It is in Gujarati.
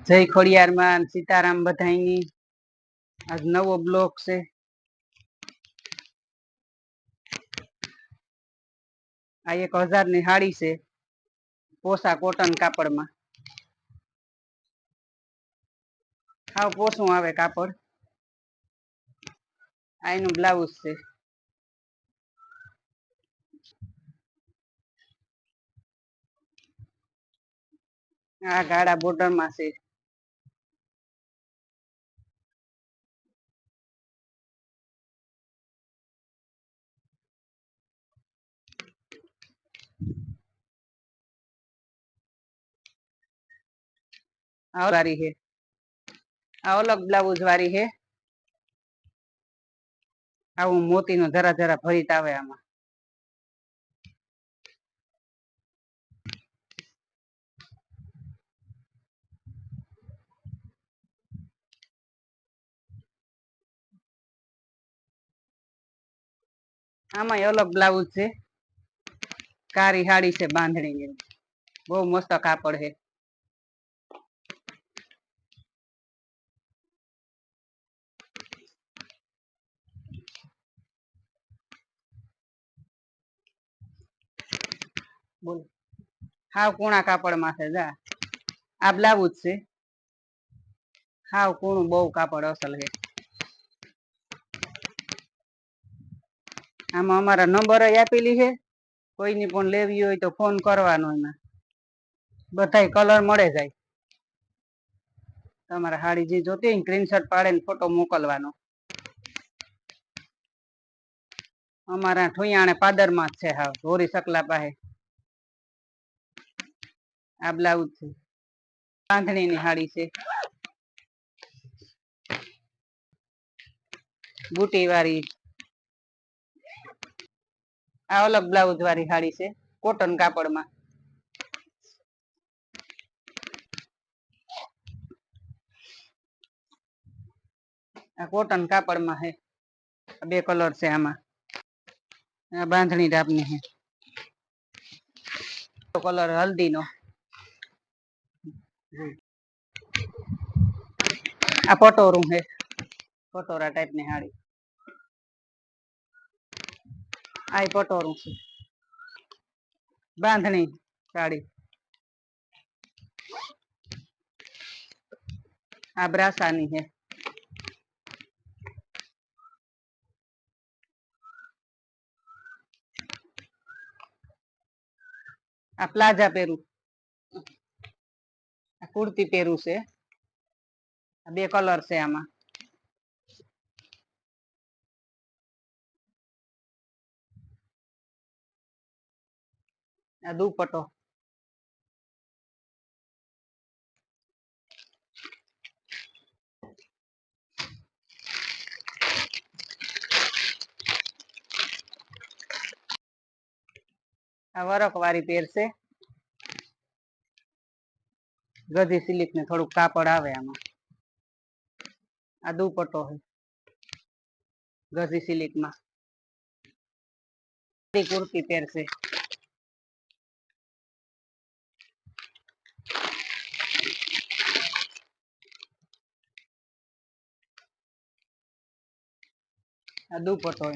જય ખોડિયારમાં સીતારામ બધાઈની આજ નવો બ્લોક છે. આ 1000 ની સાડી છે, પોસા કોટન કાપડમાં. હાવ પોસું આવે કાપડ. આ એનું બ્લાઉઝ છે. આ ગાળા બોર્ડર માં છે. વારી છે આ અલગ બ્લાઉઝ વાળી છે. આવું મોતી નો જરા જરા ભરીત આવે આમાં. આમાં અલગ બ્લાઉઝ છે. કારી હાડી છે બાંધણી, બહુ મસ્ત કાપડ છે. બોલ હાવ કૂણા કાપડ માં છે. જા આ બ્લાઉઝ છે. હાવ કૂણું બહુ કાપડ અસલ છે. આમાં અમારા નંબર આપેલી છે, કોઈની પણ લેવી હોય તો ફોન કરવાનો. એમાં બધાય કલર મળે જાય. તમારે હાડી જે જોતી હોય સ્ક્રીનશોટ પાડીને ફોટો મોકલવાનો. અમારા ઠુયાણે પાદર માં જ છે, હાવ ધોરી સકલા પાસે. આ બ્લાઉઝ છે, બાંધણી ની હાડી છે. બુટી વાળી આ અલગ બ્લાઉઝ વાળી સાડી છે, કોટન કાપડમાં. આ કોટન કાપડમાં છે. બે કલર છે આમાં. આ બાંધણી ટાપની છે. કલર હલ્દી નો. આ પટોરું છે, પટોરા ટાઈપ ની સાડી. આ પટોરું છે, બાંધણી સાડી. આ બ્રાસાની છે. આ પ્લાઝા પહેરું, આ કુર્તી પહેરું છે. બે કલર છે આમાં. આ દુપટ્ટો. આ વરખ વાળી પહેરશે. ગધી સિલિક ને થોડુંક કાપડ આવે આમાં. આ દુપટ્ટો છે, ગધી સિલિક માં. કુર્તી પહેરશે. આ દુપટ્ટો.